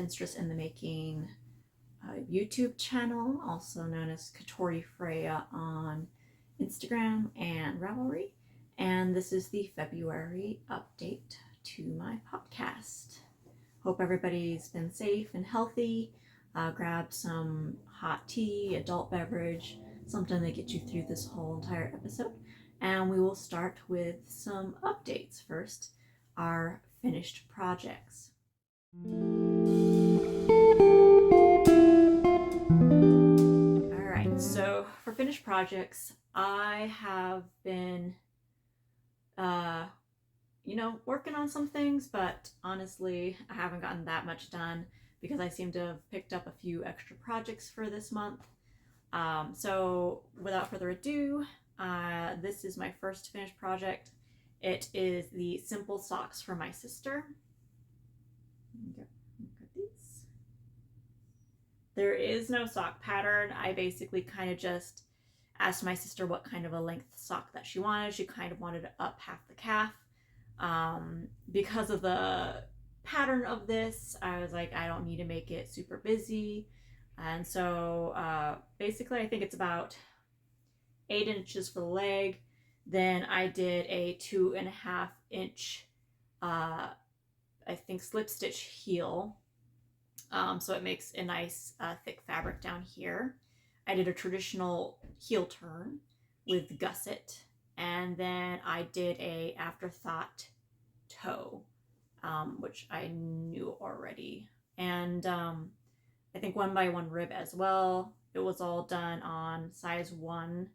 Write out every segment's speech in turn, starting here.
Spinstress in the Making YouTube channel, also known as Katori Freya on Instagram and Ravelry. And this is the February update to my podcast. Hope everybody's been safe and healthy. Grab some hot tea, adult beverage, something to get you through this whole entire episode. And we will start with some updates first, our finished projects. Alright, so for finished projects, I have been, working on some things, but honestly, I haven't gotten that much done because I seem to have picked up a few extra projects for this month. So without further ado, this is my first finished project. It is the simple socks for my sister. Look at these. There is no sock pattern. I basically kind of just asked my sister what kind of a length sock that she wanted. She kind of wanted it up half the calf. Because of the pattern of this, I was like, I don't need to make it super busy. And so basically I think it's about 8 inches for the leg. Then I did a 2.5 inch, I think, slip stitch heel. So it makes a nice thick fabric down here. I did a traditional heel turn with gusset. And then I did a afterthought toe, which I knew already. And I think 1x1 rib as well. It was all done on size 1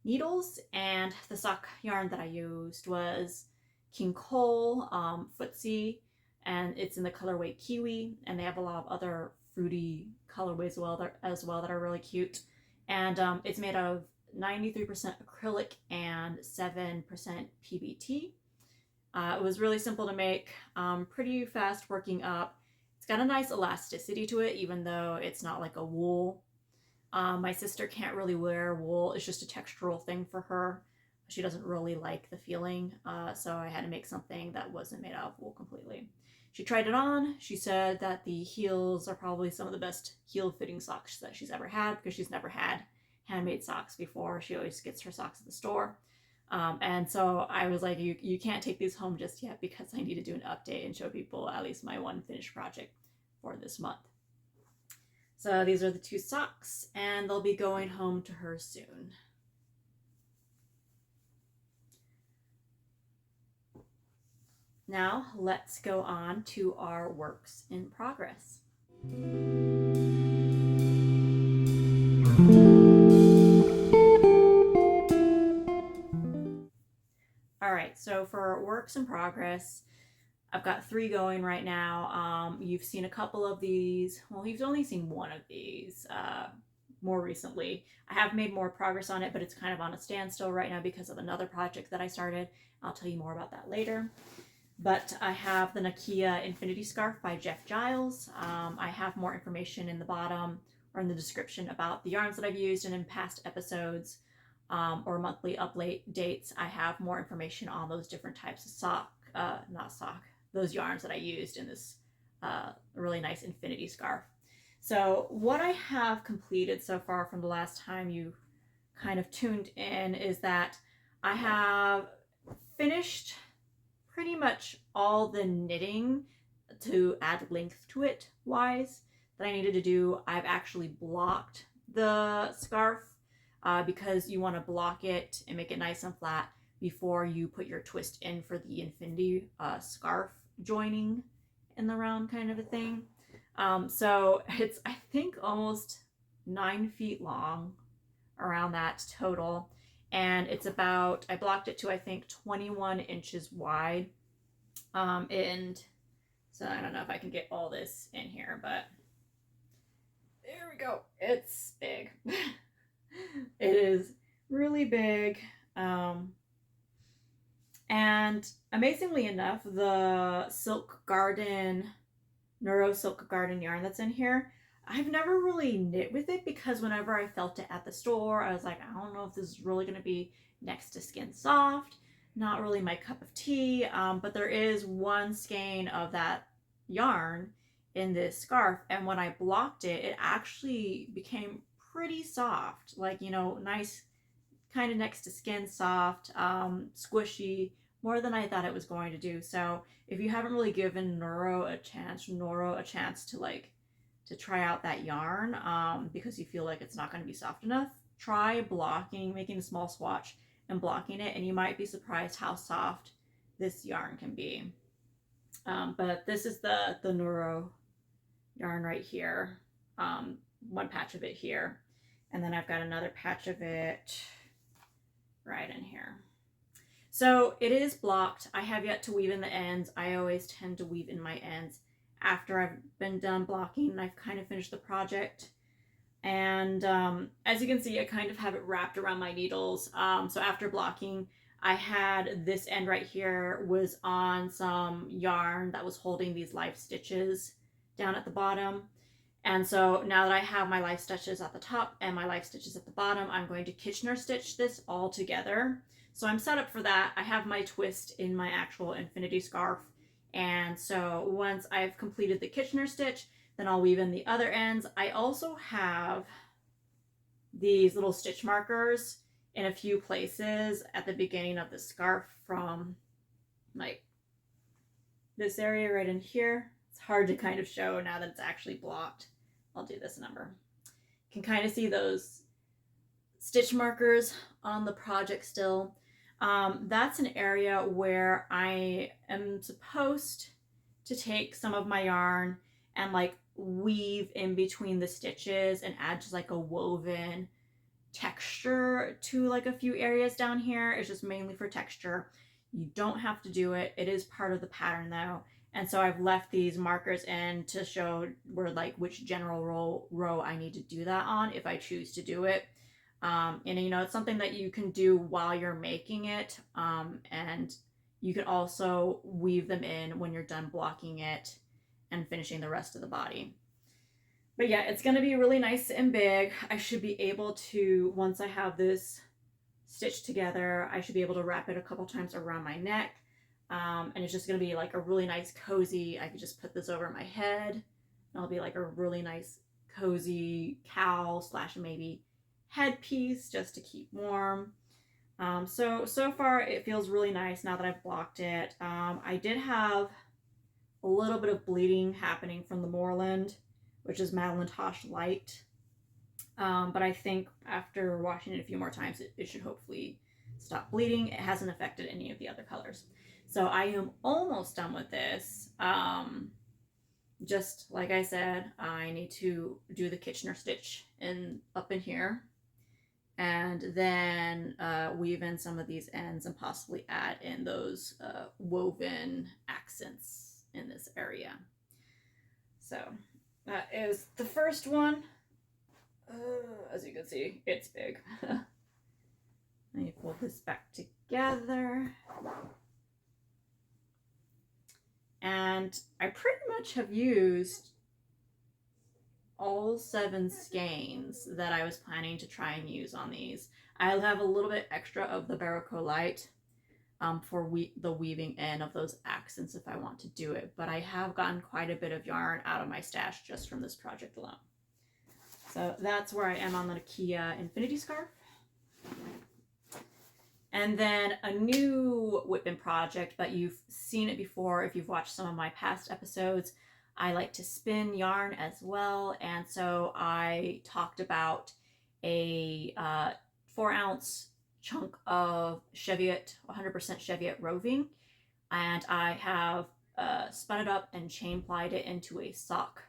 needles, and the sock yarn that I used was King Cole Footsie, and it's in the colorway Kiwi, and they have a lot of other fruity colorways as well that are really cute. And it's made out of 93% acrylic and 7% PBT. It was really simple to make, pretty fast working up. It's got a nice elasticity to it, even though it's not like a wool. My sister can't really wear wool. It's just a textural thing for her. She doesn't really like the feeling, so I had to make something that wasn't made out of wool completely. She tried it on. She said that the heels are probably some of the best heel fitting socks that she's ever had, because she's never had handmade socks before. She always gets her socks at the store. And so I was like, you can't take these home just yet, because I need to do an update and show people at least my one finished project for this month. So these are the 2 socks, and they'll be going home to her soon. Now let's go on to our works in progress. All right, so for works in progress, I've got 3 going right now. You've seen a couple of these. Well, you've only seen one of these more recently. I have made more progress on it, but it's kind of on a standstill right now because of another project that I started. I'll tell you more about that later. But I have the Nakia Infinity Scarf by Jeff Giles. I have more information in the bottom or in the description about the yarns that I've used, and in past episodes or monthly updates, I have more information on those different types of those yarns that I used in this really nice infinity scarf. So what I have completed so far from the last time you kind of tuned in is that I have finished pretty much all the knitting to add length to it wise that I needed to do. I've actually blocked the scarf because you want to block it and make it nice and flat before you put your twist in for the infinity scarf joining in the round kind of a thing. So it's, I think, almost 9 feet long, around that total. And it's about, I blocked it to, I think, 21 inches wide. And so I don't know if I can get all this in here, but there we go. It's big. It is really big. And amazingly enough, the Silk Garden, Noro Silk Garden yarn that's in here, I've never really knit with it because whenever I felt it at the store, I was like, I don't know if this is really going to be next to skin soft. Not really my cup of tea, but there is one skein of that yarn in this scarf, and when I blocked it, it actually became pretty soft, like, you know, nice, kind of next to skin soft, squishy, more than I thought it was going to do. So if you haven't really given Noro a chance to like to try out that yarn, because you feel like it's not going to be soft enough, try blocking, making a small swatch and blocking it, and you might be surprised how soft this yarn can be. But this is the Noro yarn right here, one patch of it here, and then I've got another patch of it right in here. So it is blocked. I have yet to weave in the ends. I always tend to weave in my ends after I've been done blocking and I've kind of finished the project. And as you can see, I kind of have it wrapped around my needles. So after blocking, I had this end right here was on some yarn that was holding these life stitches down at the bottom. And so now that I have my life stitches at the top and my life stitches at the bottom, I'm going to Kitchener stitch this all together. So I'm set up for that. I have my twist in my actual infinity scarf. And so once I've completed the Kitchener stitch, then I'll weave in the other ends. I also have these little stitch markers in a few places at the beginning of the scarf from like this area right in here. It's hard to kind of show now that it's actually blocked. I'll do this number. You can kind of see those stitch markers on the project still. That's an area where I am supposed to take some of my yarn and like weave in between the stitches and add just like a woven texture to like a few areas down here. It's just mainly for texture. You don't have to do it. It is part of the pattern though. And so I've left these markers in to show where like which general row I need to do that on if I choose to do it. And you know, it's something that you can do while you're making it. And you can also weave them in when you're done blocking it and finishing the rest of the body. But yeah, it's going to be really nice and big. I should be able to, once I have this stitched together, I should be able to wrap it a couple times around my neck. And it's just going to be like a really nice cozy, I could just put this over my head and it'll be like a really nice cozy cowl / maybe headpiece just to keep warm. So far it feels really nice now that I've blocked it. I did have a little bit of bleeding happening from the Moorland, which is Madeline Tosh Leicht. But I think after washing it a few more times, it should hopefully stop bleeding. It hasn't affected any of the other colors. So I am almost done with this. Just like I said, I need to do the Kitchener stitch up in here. And then weave in some of these ends and possibly add in those woven accents in this area. So that is the first one. As you can see, it's big. Let me pull this back together. And I pretty much have used all 7 skeins that I was planning to try and use on these. I'll have a little bit extra of the Barocco Light for the weaving in of those accents if I want to do it, but I have gotten quite a bit of yarn out of my stash just from this project alone. So that's where I am on the Nakia Infinity Scarf. And then a new Whitman project, but you've seen it before if you've watched some of my past episodes. I like to spin yarn as well, and so I talked about a 4-ounce chunk of Cheviot, 100% Cheviot roving, and I have spun it up and chain plied it into a sock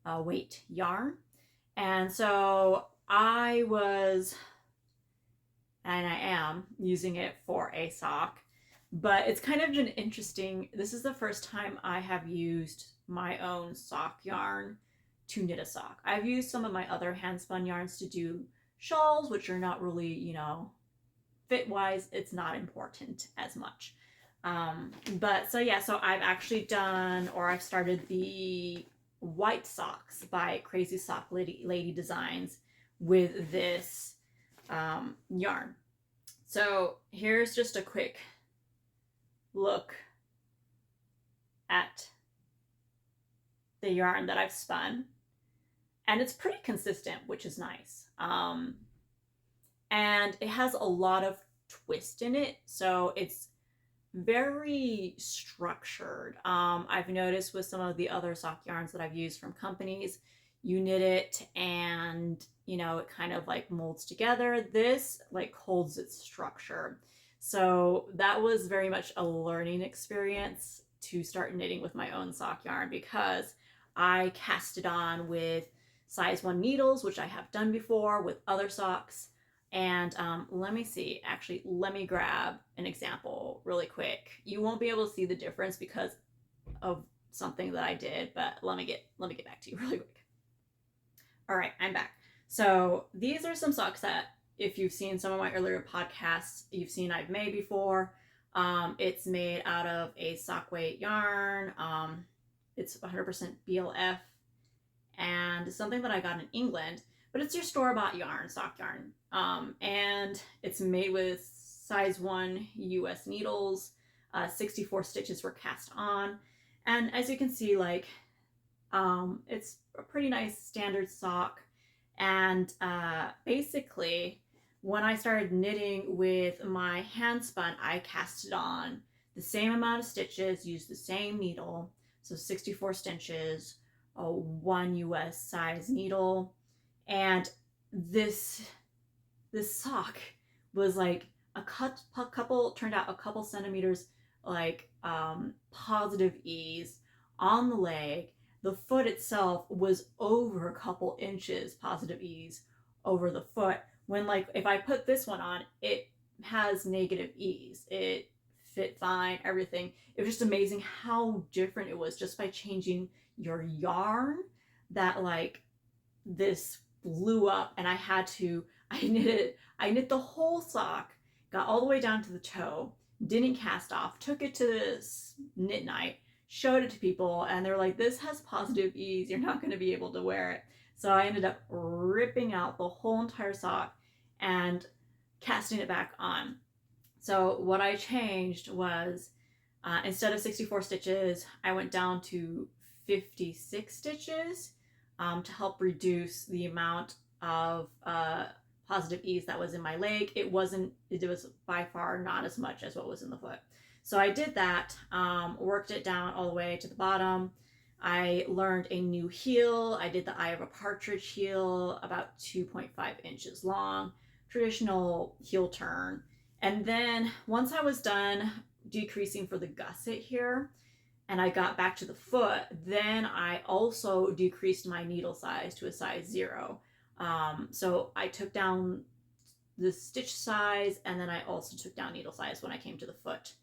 weight yarn. And so I was, and I am, using it for a sock, but it's kind of an interesting, this is the first time I have used my own sock yarn to knit a sock. I've used some of my other hand spun yarns to do shawls, which are not really, you know, fit wise, it's not important as much. But so yeah, so I've actually done, or I've started the white socks by Crazy Sock Lady Designs with this yarn. So here's just a quick look at the yarn that I've spun, and it's pretty consistent, which is nice. And it has a lot of twist in it, so it's very structured. I've noticed with some of the other sock yarns that I've used from companies, you knit it and, you know, it kind of like molds together. This like holds its structure. So that was very much a learning experience to start knitting with my own sock yarn, because I cast it on with size 1 needles, which I have done before with other socks. And let me see, actually, let me grab an example really quick. You won't be able to see the difference because of something that I did, but let me get back to you really quick. All right, I'm back. So these are some socks that, if you've seen some of my earlier podcasts, you've seen I've made before. It's made out of a sock weight yarn. It's 100% BLF, and something that I got in England, but it's your store-bought yarn, sock yarn. And it's made with size 1 US needles. 64 stitches were cast on. And as you can see, like, it's a pretty nice standard sock. And basically, when I started knitting with my hand spun, I cast it on the same amount of stitches, used the same needle. So 64 stitches, a 1 US size needle. And this sock was like turned out a couple centimeters like positive ease on the leg. The foot itself was over a couple inches positive ease over the foot, when like if I put this one on, it has negative ease. It fit fine, everything. It was just amazing how different it was just by changing your yarn, that like this blew up. And I knit the whole sock, got all the way down to the toe, didn't cast off, took it to this knit night, showed it to people, and they were like, this has positive ease, you're not going to be able to wear it. So I ended up ripping out the whole entire sock and casting it back on. So what I changed was, instead of 64 stitches, I went down to 56 stitches to help reduce the amount of positive ease that was in my leg. It was by far not as much as what was in the foot. So I did that, worked it down all the way to the bottom. I learned a new heel. I did the eye of a partridge heel, about 2.5 inches long, traditional heel turn. And then once I was done decreasing for the gusset here, and I got back to the foot, then I also decreased my needle size to a size 0. So I took down the stitch size, and then I also took down needle size when I came to the foot,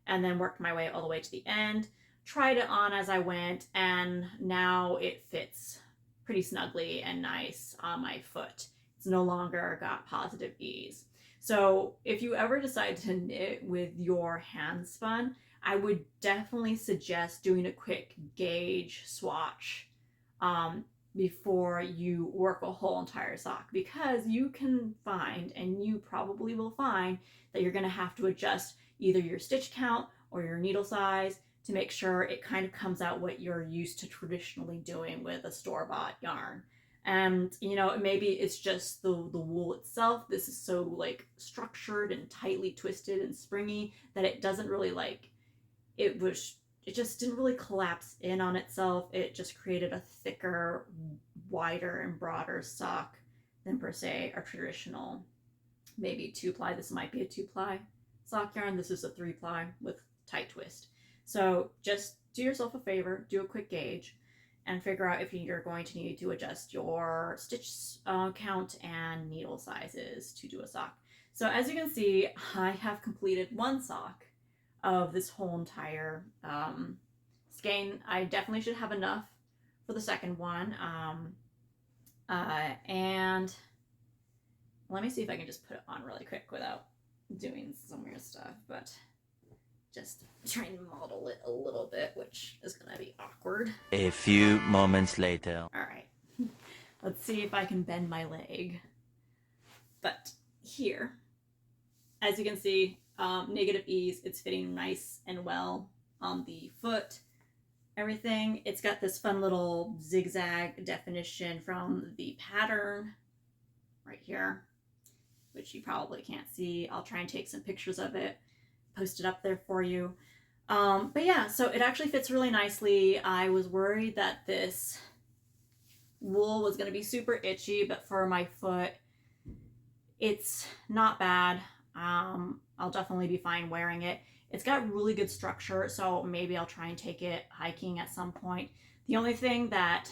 and then worked my way all the way to the end, tried it on as I went, and now it fits pretty snugly and nice on my foot. It's no longer got positive ease. So if you ever decide to knit with your hand spun, I would definitely suggest doing a quick gauge swatch before you work a whole entire sock, because you can find, and you probably will find, that you're going to have to adjust either your stitch count or your needle size to make sure it kind of comes out what you're used to traditionally doing with a store-bought yarn. And, you know, maybe it's just the wool itself. This is so like structured and tightly twisted and springy that it doesn't really like, it just didn't really collapse in on itself. It just created a thicker, wider, and broader sock than per se a traditional, maybe 2-ply. This might be a 2-ply sock yarn. This is a 3-ply with tight twist. So just do yourself a favor, do a quick gauge, and figure out if you're going to need to adjust your stitch count and needle sizes to do a sock. So as you can see, I have completed one sock of this whole entire skein. I definitely should have enough for the second one. And let me see if I can just put it on really quick without doing some weird stuff, but just trying to model it a little bit, which is gonna be awkward. A few moments later. All right, let's see if I can bend my leg. But here, as you can see, negative ease, it's fitting nice and well on the foot. everything. It's got this fun little zigzag definition from the pattern right here, which you probably can't see. I'll try and take some pictures of it, post it up there for you. But yeah, so it actually fits really nicely. I was worried that this wool was going to be super itchy, but for my foot, it's not bad. I'll definitely be fine wearing it. It's got really good structure, so maybe I'll try and take it hiking at some point. The only thing that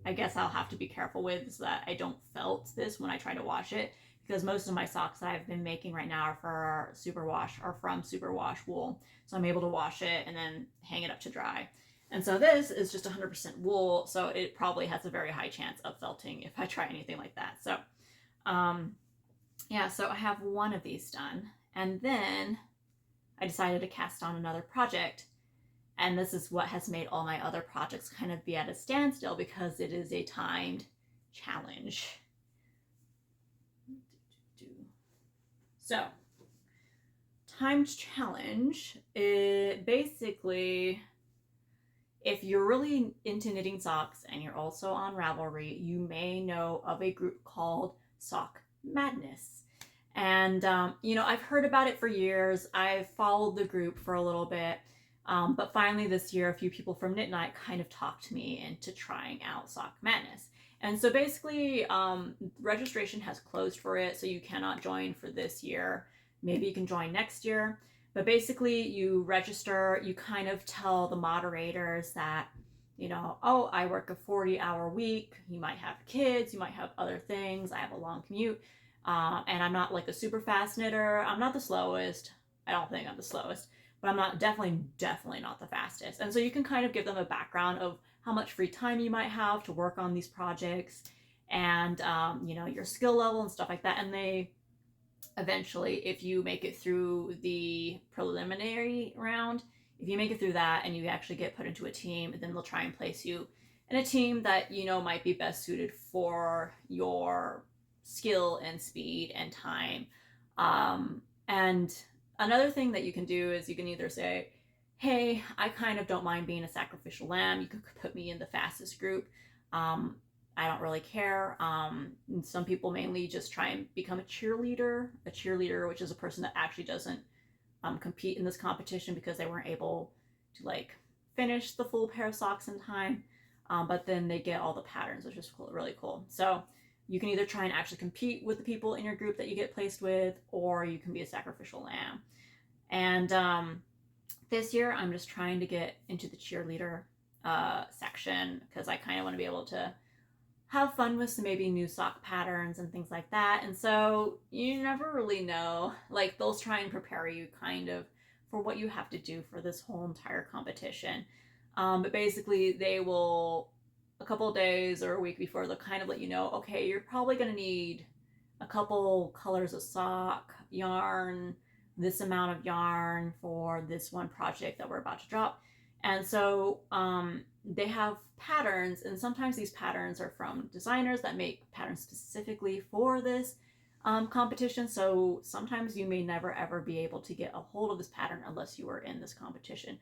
I guess I'll have to be careful with is that I don't felt this when I try to wash it, because most of my socks that I've been making right now are for superwash or from superwash wool. So I'm able to wash it and then hang it up to dry. And so this is just 100% wool, so it probably has a very high chance of felting if I try anything like that. So yeah, so I have one of these done, and then I decided to cast on another project, and this is what has made all my other projects kind of be at a standstill because it is a timed challenge. So, timed challenge, it basically, if you're really into knitting socks and you're also on Ravelry, you may know of a group called Sock Madness. And, I've heard about it for years. I've followed the group for a little bit. But finally this year, a few people from Knit Night kind of talked me into trying out Sock Madness. And so basically, registration has closed for it, so you cannot join for this year. Maybe you can join next year. But basically, you register, you kind of tell the moderators that, oh, I work a 40-hour week. You might have kids, you might have other things. I have a long commute. And I'm not like a super fast knitter. I'm not the slowest. I don't think I'm the slowest. But I'm not definitely not the fastest. And so you can kind of give them a background of how much free time you might have to work on these projects and, your skill level and stuff like that. And they eventually, if you make it through the preliminary round, if you make it through that and you actually get put into a team, then they'll try and place you in a team that, might be best suited for your skill and speed and time. And another thing that you can do is you can either say, hey, I kind of don't mind being a sacrificial lamb. You could put me in the fastest group. I don't really care. Some people mainly just try and become a cheerleader, which is a person that actually doesn't compete in this competition because they weren't able to finish the full pair of socks in time. But then they get all the patterns, which is cool, really cool. So you can either try and actually compete with the people in your group that you get placed with, or you can be a sacrificial lamb. And this year, I'm just trying to get into the cheerleader section because I kind of want to be able to have fun with some maybe new sock patterns and things like that. And so you never really know. They'll try and prepare you kind of for what you have to do for this whole entire competition. But basically, they will, a couple of days or a week before, they'll kind of let you know, okay, you're probably going to need a couple colors of sock, yarn, this amount of yarn for this one project that we're about to drop. And so they have patterns, and sometimes these patterns are from designers that make patterns specifically for this competition. So sometimes you may never ever be able to get a hold of this pattern unless you are in this competition.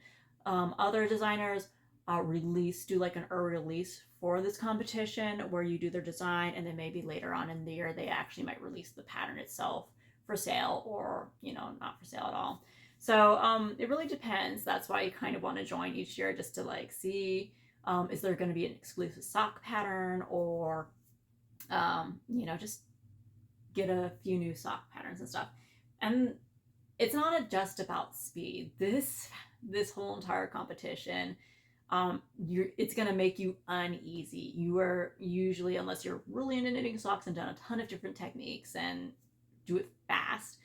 Other designers do an early release for this competition where you do their design, and then maybe later on in the year they actually might release the pattern itself for sale, or not for sale at all. So it really depends. That's why you kind of want to join each year, just to see is there going to be an exclusive sock pattern, or just get a few new sock patterns and stuff. And it's not just about speed. This whole entire competition, it's going to make you uneasy. You are usually, unless you're really into knitting socks and done a ton of different techniques and do it fast,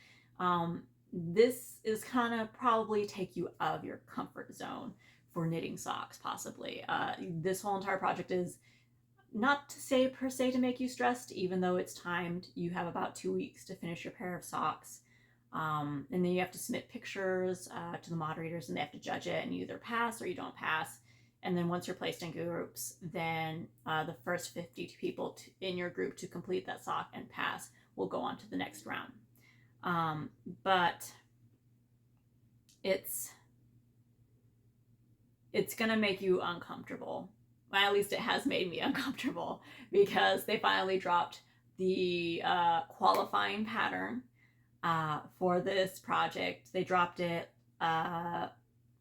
this is kind of probably take you out of your comfort zone for knitting socks, possibly. This whole entire project is not to say per se to make you stressed, even though it's timed. You have about 2 weeks to finish your pair of socks. And then you have to submit pictures to the moderators, and they have to judge it, and you either pass or you don't pass. And then once you're placed in groups, then the first 50 people in your group to complete that sock and pass will go on to the next round. But it's it's gonna make you uncomfortable. Well, at least it has made me uncomfortable, because they finally dropped the qualifying pattern for this project. They dropped it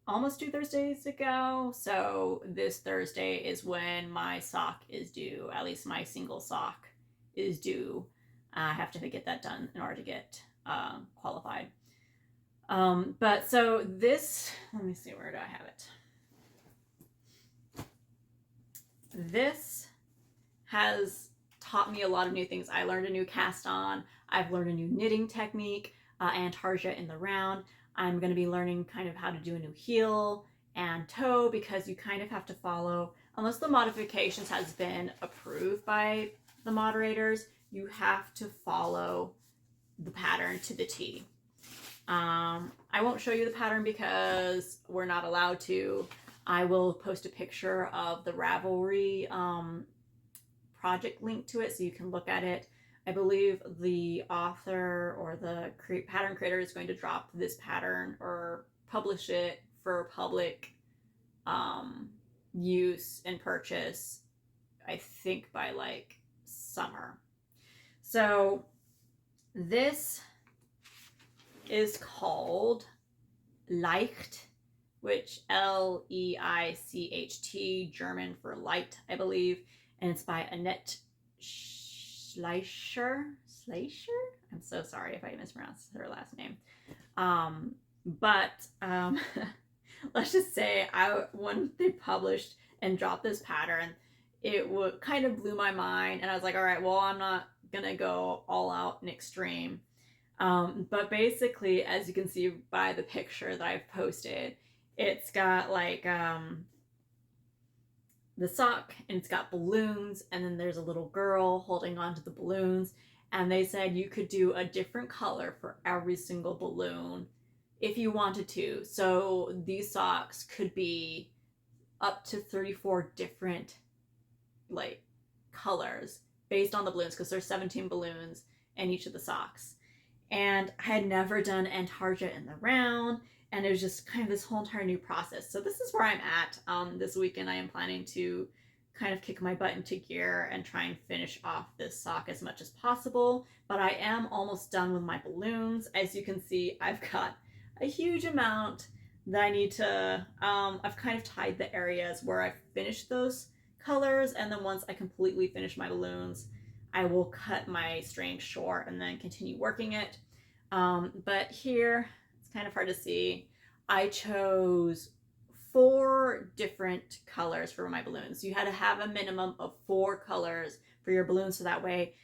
almost 2 Thursdays ago. So this Thursday is when my sock is due. At least my single sock is due. I have to get that done in order to get qualified. But so this, let me see, where do I have it? This has taught me a lot of new things. I learned a new cast on. I've learned a new knitting technique, Antarja in the round. I'm going to be learning kind of how to do a new heel and toe, because you kind of have to follow, unless the modifications has been approved by the moderators, you have to follow the pattern to the T. I won't show you the pattern because we're not allowed to. I will post a picture of the Ravelry project link to it so you can look at it. I believe the author or the pattern creator is going to drop this pattern or publish it for public use and purchase, I think by like summer. So this is called Leicht, which Leicht, German for light, I believe, and it's by Annette Schleicher. I'm so sorry if I mispronounced her last name. Let's just say when they published and dropped this pattern, it kind of blew my mind, and I was like, all right, well, I'm not gonna go all out and extreme. But basically, as you can see by the picture that I've posted, it's got like the sock, and it's got balloons, and then there's a little girl holding on to the balloons, and they said you could do a different color for every single balloon if you wanted to. So these socks could be up to 34 different like colors based on the balloons, because there's 17 balloons in each of the socks. And I had never done Antarja in the round, and it was just kind of this whole entire new process. So this is where I'm at. This weekend I am planning to kind of kick my butt into gear and try and finish off this sock as much as possible. But I am almost done with my balloons. As you can see, I've got a huge amount that I need to, I've kind of tied the areas where I've finished those colors, and then once I completely finish my balloons, I will cut my string short and then continue working it. But here, it's kind of hard to see. I chose 4 different colors for my balloons. You had to have a minimum of 4 colors for your balloons, so that way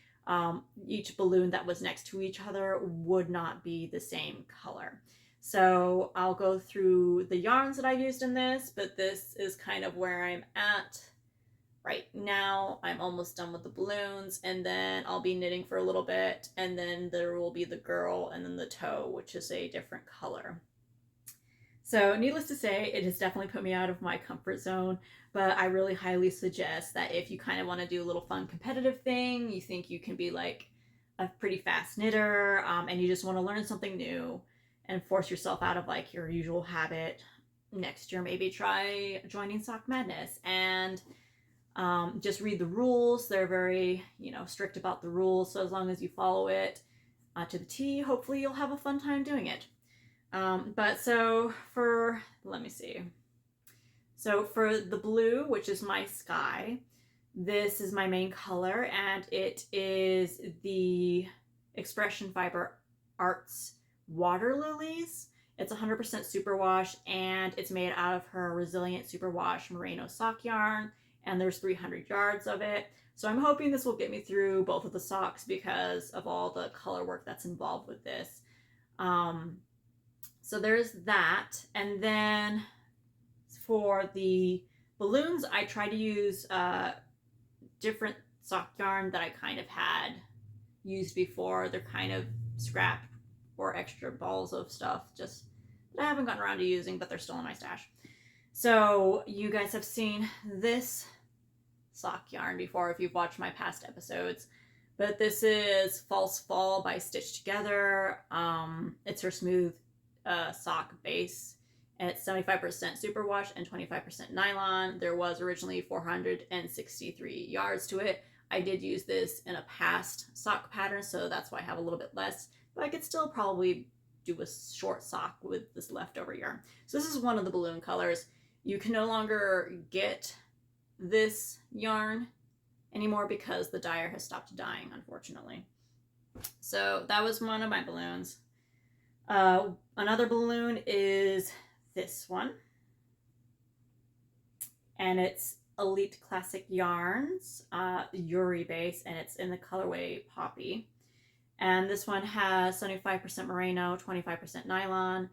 each balloon that was next to each other would not be the same color. So I'll go through the yarns that I used in this, but this is kind of where I'm at right now. I'm almost done with the balloons, and then I'll be knitting for a little bit, and then there will be the girl and then the toe, which is a different color. So needless to say, it has definitely put me out of my comfort zone, but I really highly suggest that if you kind of want to do a little fun competitive thing, you think you can be like a pretty fast knitter, and you just want to learn something new and force yourself out of like your usual habit, next year maybe try joining Sock Madness and just read the rules. They're very, strict about the rules. So as long as you follow it to the T, hopefully you'll have a fun time doing it. But so let me see. So for the blue, which is my sky, this is my main color, and it is the Expression Fiber Arts Water Lilies. It's 100% superwash, and it's made out of her Resilient Superwash Merino sock yarn, and there's 300 yards of it. So I'm hoping this will get me through both of the socks because of all the color work that's involved with this. So there's that. And then for the balloons, I try to use different sock yarn that I kind of had used before. They're kind of scrap or extra balls of stuff just that I haven't gotten around to using, but they're still in my stash. So you guys have seen this sock yarn before if you've watched my past episodes, but this is False Fall by Stitch Together. It's her smooth sock base, It's 75% superwash and 25% nylon. There was originally 463 yards to it. I did use this in a past sock pattern, so that's why I have a little bit less, but I could still probably do a short sock with this leftover yarn. So this is one of the balloon colors. You can no longer get this yarn anymore because the dyer has stopped dyeing, unfortunately. So that was one of my balloons. Another balloon is this one, and it's Elite Classic Yarns, Yuri base, and it's in the colorway Poppy. And this one has 75% merino, 25% nylon.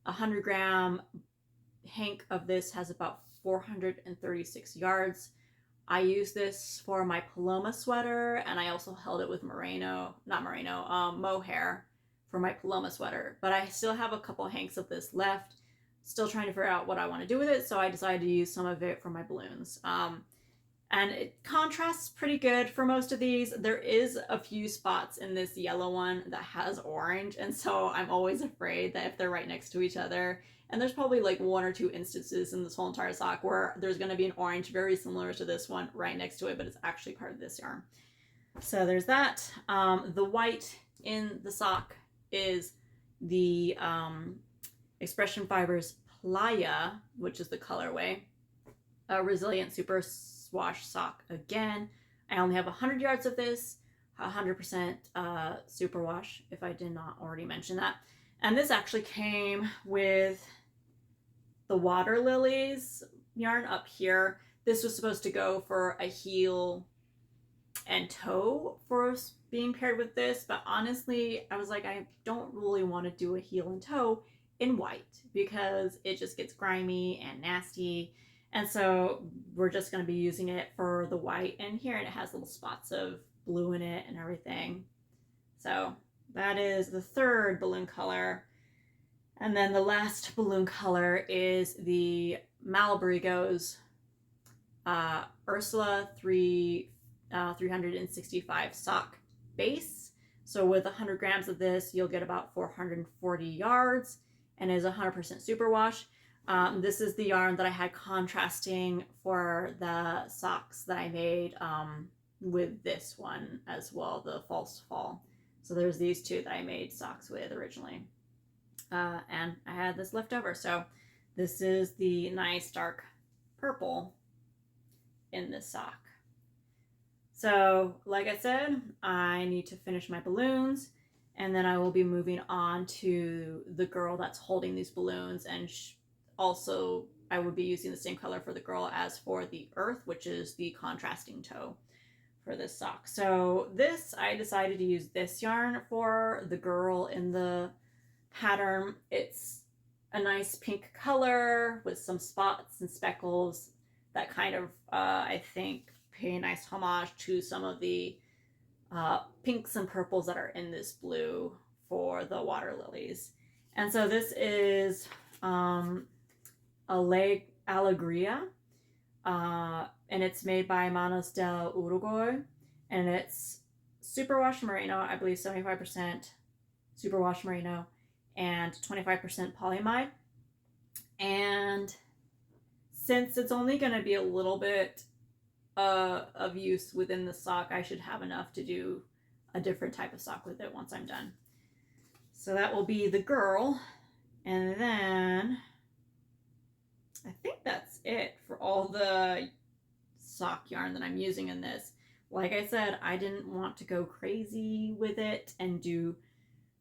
100 gram hank of this has about 436 yards. I use this for my Paloma sweater, and I also held it with mohair for my Paloma sweater. But I still have a couple hanks of this left. Still trying to figure out what I want to do with it, so I decided to use some of it for my balloons. And it contrasts pretty good for most of these. There is a few spots in this yellow one that has orange, and so I'm always afraid that if they're right next to each other, and there's probably like 1 or 2 instances in this whole entire sock where there's going to be an orange very similar to this one right next to it, but it's actually part of this yarn. So there's that. The white in the sock is the Expression Fibers Playa, which is the colorway. A Resilient Super Wash sock again. I only have 100 yards of this, 100% superwash, if I did not already mention that. And this actually came with the Water Lilies yarn up here. This was supposed to go for a heel and toe for being paired with this, but honestly, I was like, I don't really want to do a heel and toe in white because it just gets grimy and nasty. And so we're just going to be using it for the white in here, and it has little spots of blue in it and everything. So that is the third balloon color. And then the last balloon color is the Malabrigo's Ursula 365 sock base. So with 100 grams of this, you'll get about 440 yards and is 100% superwash. This is the yarn that I had contrasting for the socks that I made with this one as well, the false fall. So there's these two that I made socks with originally. And I had this left over. So this is the nice dark purple in this sock. So like I said, I need to finish my balloons, and then I will be moving on to the girl that's holding these balloons, and also I would be using the same color for the girl as for the earth, which is the contrasting toe for this sock. So this, I decided to use this yarn for the girl in the pattern. It's a nice pink color with some spots and speckles that kind of, I think, pay a nice homage to some of the pinks and purples that are in this blue for the water lilies. And so this is Alegria, and it's made by Manos del Uruguay, and it's superwash merino, I believe 75% superwash merino and 25% polyamide. And since it's only going to be a little bit of use within the sock, I should have enough to do a different type of sock with it once I'm done. So that will be the girl, and then I think that's it for all the sock yarn that I'm using in this. Like I said, I didn't want to go crazy with it and do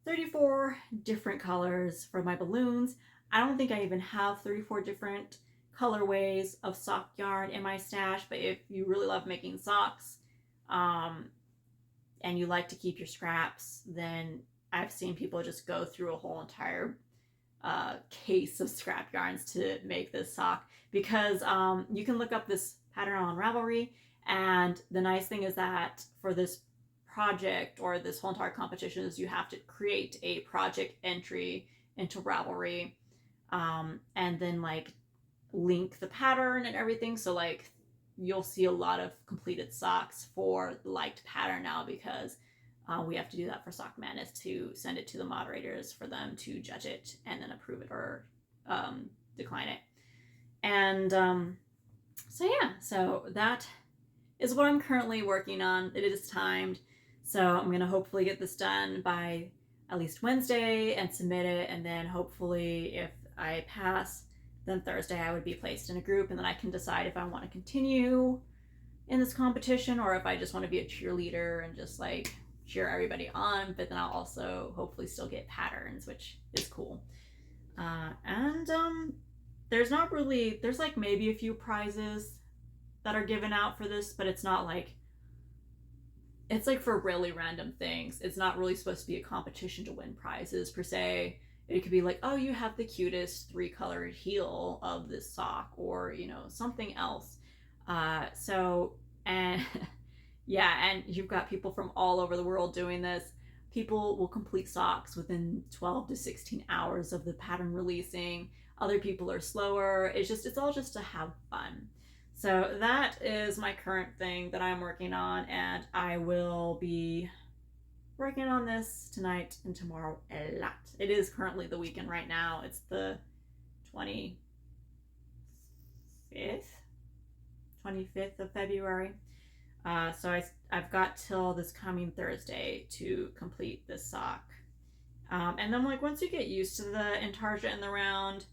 34 different colors for my balloons. I don't think I even have 34 different colorways of sock yarn in my stash, but if you really love making socks and you like to keep your scraps, then I've seen people just go through a whole entire case of scrap yarns to make this sock, because you can look up this pattern on Ravelry, and the nice thing is that for this project or this whole entire competition is you have to create a project entry into Ravelry, and then like link the pattern and everything. So like you'll see a lot of completed socks for the Leicht pattern now, because we have to do that for Sock Madness to send it to the moderators for them to judge it and then approve it or decline it. And so that is what I'm currently working on. It is timed, so I'm gonna hopefully get this done by at least Wednesday and submit it, and then hopefully if I pass, then Thursday I would be placed in a group, and then I can decide if I want to continue in this competition or if I just want to be a cheerleader and just like cheer everybody on. But then I'll also hopefully still get patterns, which is cool. There's not really, there's like maybe a few prizes that are given out for this, but it's not like, it's like for really random things. It's not really supposed to be a competition to win prizes per se. It could be like, oh, you have the cutest 3-colored heel of this sock, or, you know, something else. And yeah, and you've got people from all over the world doing this. People will complete socks within 12 to 16 hours of the pattern releasing. Other people are slower. It's all just to have fun. So that is my current thing that I'm working on, and I will be working on this tonight and tomorrow a lot. It is currently the weekend right now. It's the 25th of February. So I've got till this coming Thursday to complete this sock. And then like once you get used to the intarsia in the round,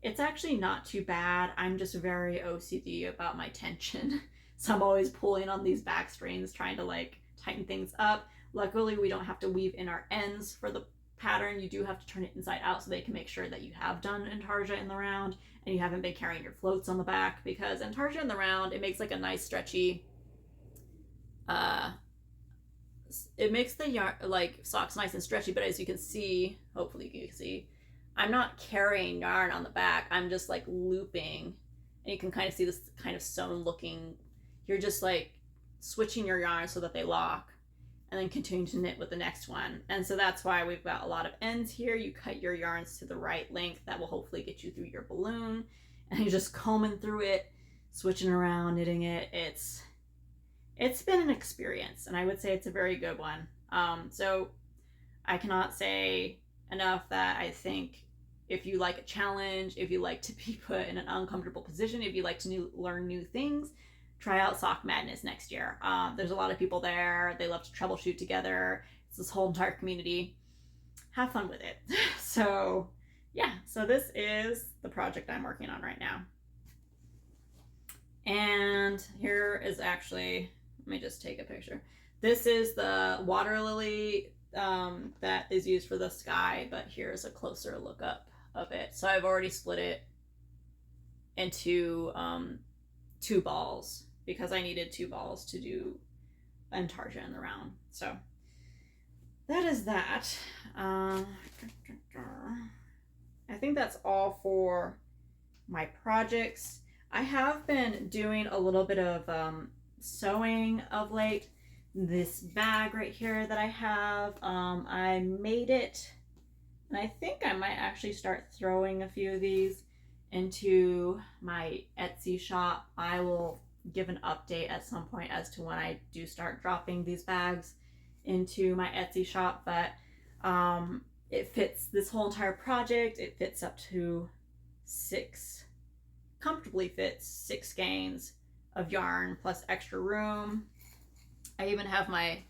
it's actually not too bad. I'm just very OCD about my tension. So I'm always pulling on these back strings, trying to like tighten things up. Luckily, we don't have to weave in our ends for the pattern. You do have to turn it inside out so they can make sure that you have done intarsia in the round and you haven't been carrying your floats on the back, because intarsia in the round, it makes like a nice stretchy, it makes the yarn, like socks nice and stretchy, but as you can see, hopefully you can see, I'm not carrying yarn on the back. I'm just like looping, and you can kind of see this kind of sewn looking, you're just like switching your yarn so that they lock and then continue to knit with the next one. And so that's why we've got a lot of ends here. You cut your yarns to the right length. That will hopefully get you through your balloon, and you're just combing through it, switching around, knitting it. It's been an experience, and I would say it's a very good one. So I cannot say enough that I think if you like a challenge, if you like to be put in an uncomfortable position, if you like to learn new things, try out Sock Madness next year. There's a lot of people there. They love to troubleshoot together. It's this whole entire community. Have fun with it. So yeah, so this is the project I'm working on right now. And here is actually, let me just take a picture. This is the water lily that is used for the sky, but here's a closer look up of it. So I've already split it into 2 balls because I needed 2 balls to do intarsia in the round. So that is that. I think that's all for my projects. I have been doing a little bit of sewing of late. This bag right here that I have, I made it, and I think I might actually start throwing a few of these into my Etsy shop. I will give an update at some point as to when I do start dropping these bags into my Etsy shop, but it fits this whole entire project. It fits up to 6, comfortably fits 6 skeins of yarn plus extra room. I even have my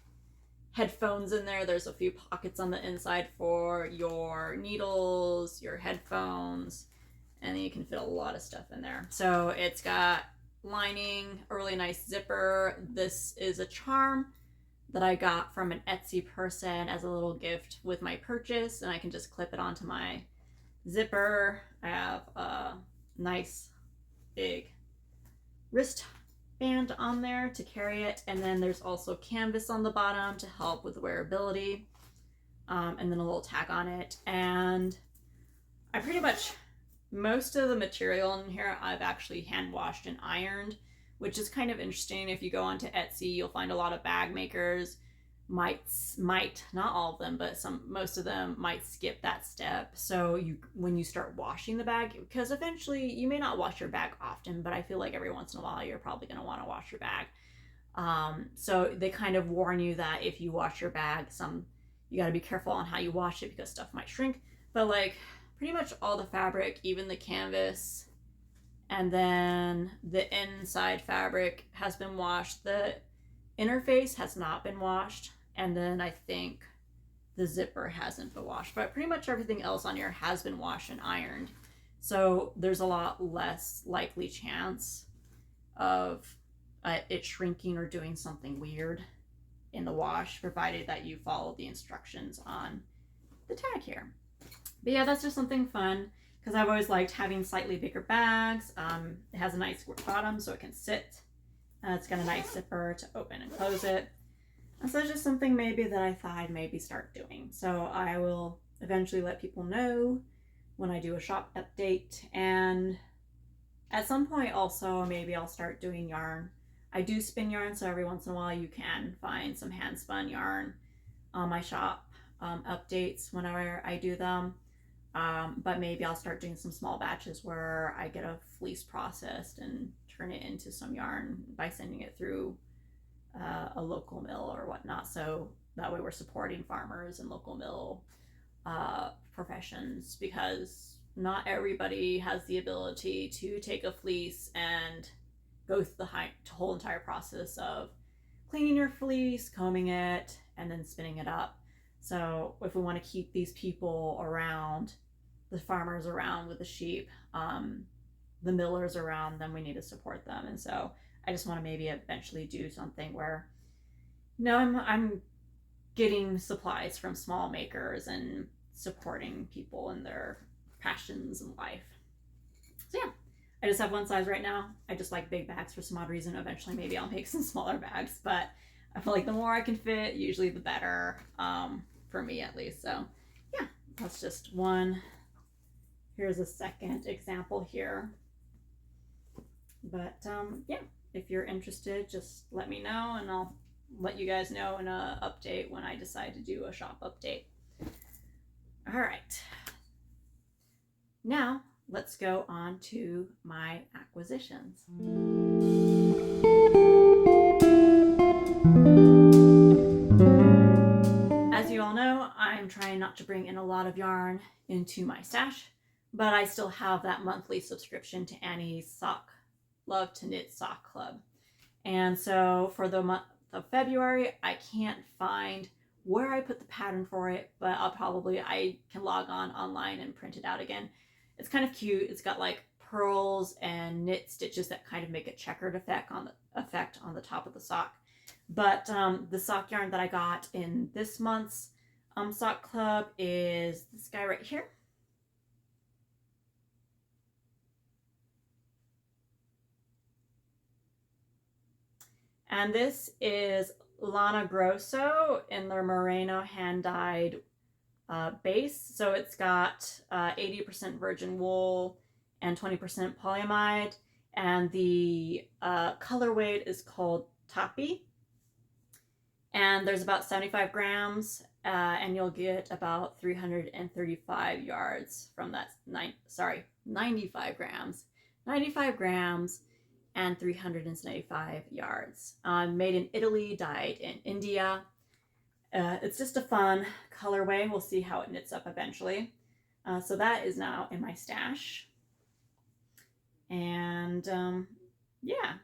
headphones in there. There's a few pockets on the inside for your needles, your headphones, and then you can fit a lot of stuff in there. So it's got lining, a really nice zipper. This is a charm that I got from an Etsy person as a little gift with my purchase, and I can just clip it onto my zipper. I have a nice big wrist band on there to carry it, and then there's also canvas on the bottom to help with wearability, and then a little tag on it. And I pretty much, most of the material in here I've actually hand washed and ironed, which is kind of interesting. If you go onto Etsy, you'll find a lot of bag makers might, not all of them, but most of them might skip that step. So when you start washing the bag, because eventually you may not wash your bag often, but I feel like every once in a while you're probably going to want to wash your bag. So they kind of warn you that if you wash your bag, you got to be careful on how you wash it because stuff might shrink. But like pretty much all the fabric, even the canvas, and then the inside fabric has been washed. The interface has not been washed, and then I think the zipper hasn't been washed, but pretty much everything else on here has been washed and ironed. So there's a lot less likely chance of it shrinking or doing something weird in the wash, provided that you follow the instructions on the tag here. But yeah, that's just something fun, because I've always liked having slightly bigger bags. It has a nice square bottom so it can sit. It's got a nice zipper to open and close it. And so it's just something maybe that I thought I'd maybe start doing. So I will eventually let people know when I do a shop update. And at some point also, maybe I'll start doing yarn. I do spin yarn, so every once in a while you can find some hand spun yarn on my shop updates whenever I do them. But maybe I'll start doing some small batches where I get a fleece processed and turn it into some yarn by sending it through a local mill or whatnot. So that way we're supporting farmers and local mill professions, because not everybody has the ability to take a fleece and go through the whole entire process of cleaning your fleece, combing it, and then spinning it up. So if we want to keep these people around, the farmers around with the sheep, the millers around, then we need to support them. And so I just want to maybe eventually do something where, you know, I'm getting supplies from small makers and supporting people in their passions in life. So yeah, I just have one size right now. I just like big bags for some odd reason. Eventually maybe I'll make some smaller bags, but I feel like the more I can fit, usually the better, for me at least. So yeah, that's just one. Here's a second example here. But yeah, if you're interested, just let me know and I'll let you guys know in an update when I decide to do a shop update. All right. Now let's go on to my acquisitions. As you all know, I'm trying not to bring in a lot of yarn into my stash, but I still have that monthly subscription to Annie's Sock Love to Knit Sock Club. And so for the month of February, I can't find where I put the pattern for it, but I can log on online and print it out again. It's kind of cute. It's got like pearls and knit stitches that kind of make a checkered effect on the top of the sock. But the sock yarn that I got in this month's sock club is this guy right here. And this is Lana Grosso in the Merino hand-dyed base. So it's got 80% virgin wool and 20% polyamide. And the color weight is called Tapi. And there's about 75 grams, and you'll get about 335 yards from that. 95 grams. 95 grams and 375 yards. Made in Italy, dyed in India. It's just a fun colorway. We'll see how it knits up eventually. So that is now in my stash. And yeah,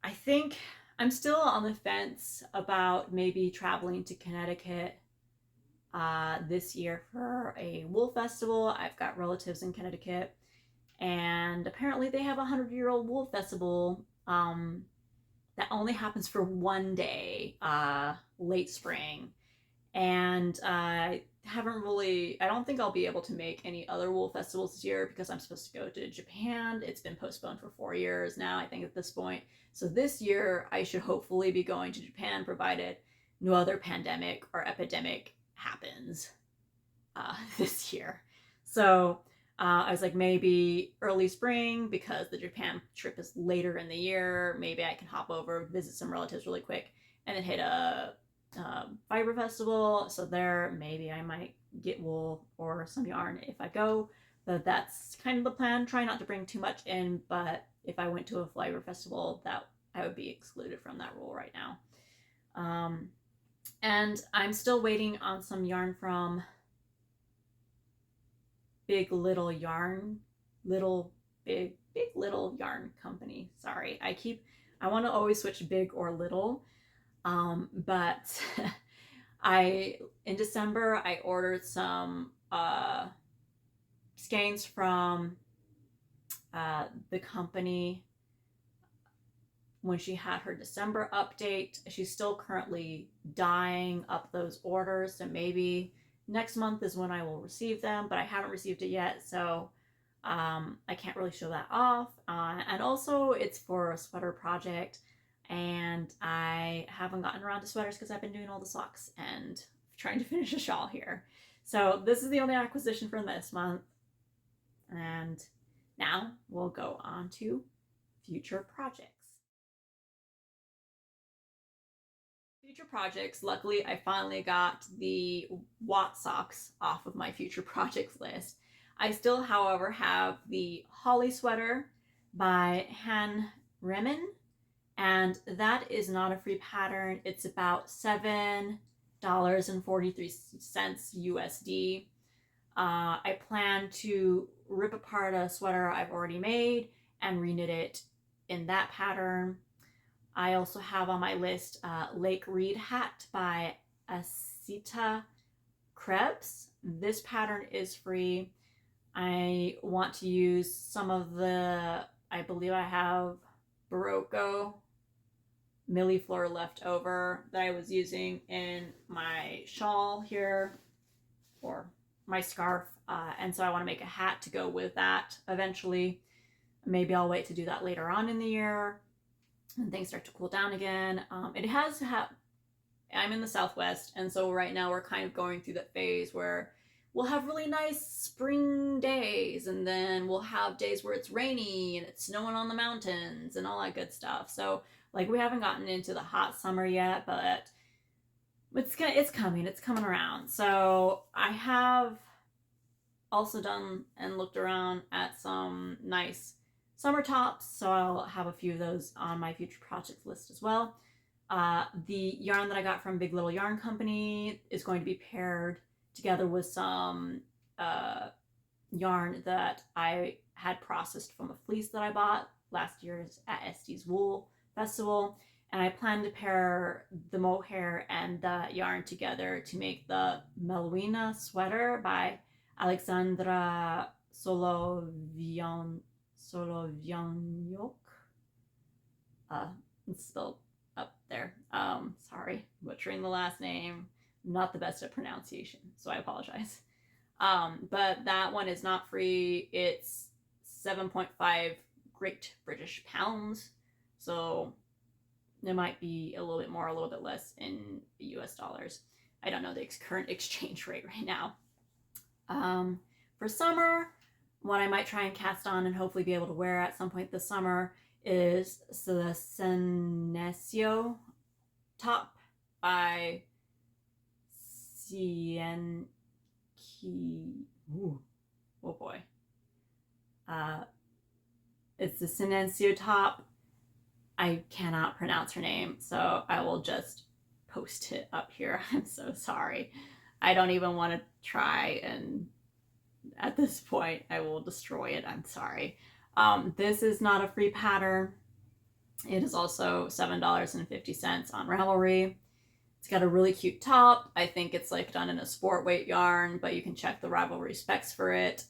I think I'm still on the fence about maybe traveling to Connecticut this year for a wool festival. I've got relatives in Connecticut, and apparently they have a 100-year-old wool festival that only happens for one day, late spring. And I don't think I'll be able to make any other wool festivals this year because I'm supposed to go to Japan. It's been postponed for 4 years now, I think, at this point. So this year I should hopefully be going to Japan, provided no other pandemic or epidemic happens this year. So I was like, maybe early spring, because the Japan trip is later in the year. Maybe I can hop over, visit some relatives really quick, and then hit a fiber festival. So there, maybe I might get wool or some yarn if I go. But that's kind of the plan. Try not to bring too much in, but if I went to a fiber festival, that I would be excluded from that rule right now. And I'm still waiting on some yarn from Big Little Yarn, Big Little Yarn Company. Sorry, I want to always switch big or little, but in December I ordered some skeins from the company when she had her December update. She's still currently dyeing up those orders, so maybe next month is when I will receive them, but I haven't received it yet, so I can't really show that off. And also it's for a sweater project, and I haven't gotten around to sweaters because I've been doing all the socks and trying to finish a shawl here. So this is the only acquisition for this month. And now we'll go on to future projects. Future projects, luckily I finally got the Watt socks off of my future projects list. I still, however, have the Holly sweater by Rimmen, and that is not a free pattern. It's about $7.43 USD. I plan to rip apart a sweater I've already made and reknit it in that pattern. I also have on my list Lake Reed hat by Asita Krebs. This pattern is free. I want to use some of the, I believe I have Barocco millifleur left over that I was using in my shawl here, or my scarf, and so I want to make a hat to go with that eventually. Maybe I'll wait to do that later on in the year and things start to cool down again. I'm in the Southwest, and so right now we're kind of going through that phase where we'll have really nice spring days, and then we'll have days where it's rainy and it's snowing on the mountains and all that good stuff. So like, we haven't gotten into the hot summer yet, but it's coming around. So I have also done and looked around at some nice summer tops, so I'll have a few of those on my future projects list as well. The yarn that I got from Big Little Yarn Company is going to be paired together with some yarn that I had processed from a fleece that I bought last year's at Estes Wool Festival, and I plan to pair the mohair and the yarn together to make the Malwina sweater by Aleksandra Solowianiok. It's spelled up there. Sorry, butchering the last name. Not the best at pronunciation, so I apologize. But that one is not free. It's 7.5 Great British pounds, so it might be a little bit more, a little bit less in US dollars. I don't know the current exchange rate right now. For summer, what I might try and cast on and hopefully be able to wear at some point this summer is the Senecio top by Cienki. Ooh, oh boy. It's the Senecio top. I cannot pronounce her name, so I will just post it up here. I'm so sorry. I don't even want to try, and at this point I will destroy it. I'm sorry. This is not a free pattern. It is also $7.50 on Ravelry. It's got a really cute top. I think it's like done in a sport weight yarn, but you can check the Ravelry specs for it.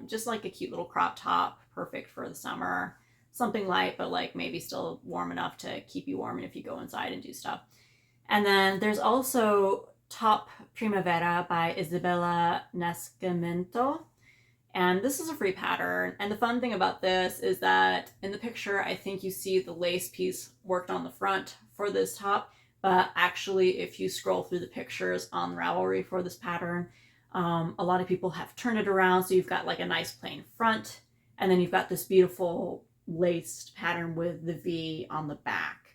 Just like a cute little crop top, perfect for the summer. Something light, but like maybe still warm enough to keep you warm if you go inside and do stuff. And then there's also Top Primavera by Isabel Nascimento. And this is a free pattern. And the fun thing about this is that in the picture, I think you see the lace piece worked on the front for this top. But actually, if you scroll through the pictures on Ravelry for this pattern, a lot of people have turned it around. So you've got like a nice plain front, and then you've got this beautiful laced pattern with the V on the back.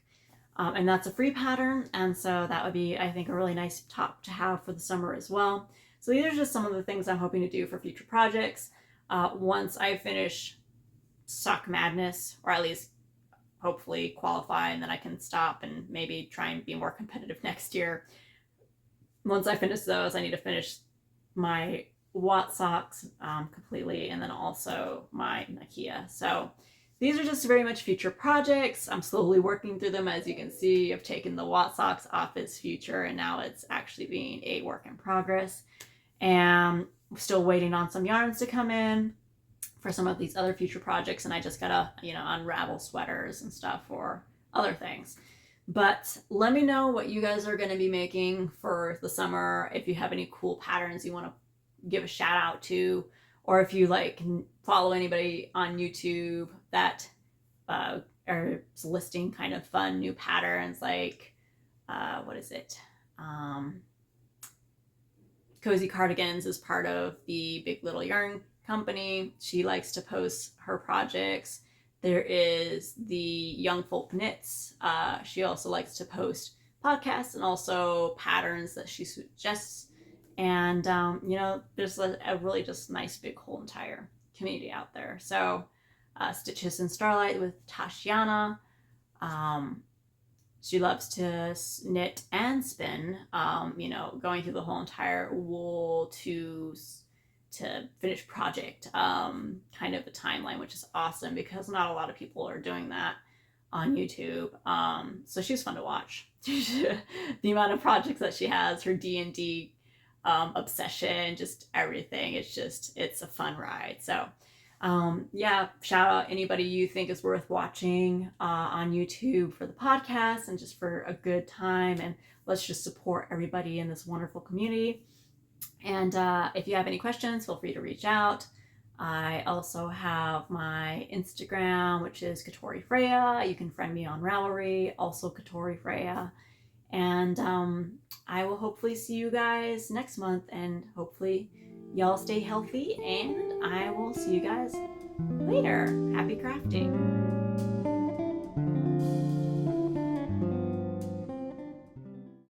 And that's a free pattern. And so that would be, I think, a really nice top to have for the summer as well. So these are just some of the things I'm hoping to do for future projects. Once I finish Sock Madness, or at least hopefully qualify, and then I can stop and maybe try and be more competitive next year. Once I finish those, I need to finish my Watt socks completely, and then also my Nakia. So these are just very much future projects. I'm slowly working through them. As you can see, I've taken the Watt socks off its future, and now it's actually being a work in progress. And I'm still waiting on some yarns to come in for some of these other future projects, and I just gotta, unravel sweaters and stuff for other things. But let me know what you guys are going to be making for the summer. If you have any cool patterns you want to give a shout out to, or if you follow anybody on YouTube that are listing kind of fun new patterns, what is it? Cozy Cardigans is part of the Big Little Yarn company. She likes to post her projects. There is the Young Folk Knits. She also likes to post podcasts and also patterns that she suggests. And, there's a really just nice big whole entire community out there. So Stitches and Starlight with Tashiana. She loves to knit and spin, going through the whole entire wool to finish project kind of a timeline, which is awesome because not a lot of people are doing that on YouTube. So she's fun to watch. The amount of projects that she has, her D&D obsession, just everything. It's a fun ride. So shout out anybody you think is worth watching on YouTube for the podcast and just for a good time. And let's just support everybody in this wonderful community. And if you have any questions, feel free to reach out. I also have my Instagram, which is Katori Freya. You can friend me on Ravelry, also Katori Freya. And I will hopefully see you guys next month, and hopefully y'all stay healthy, and I will see you guys later. Happy crafting.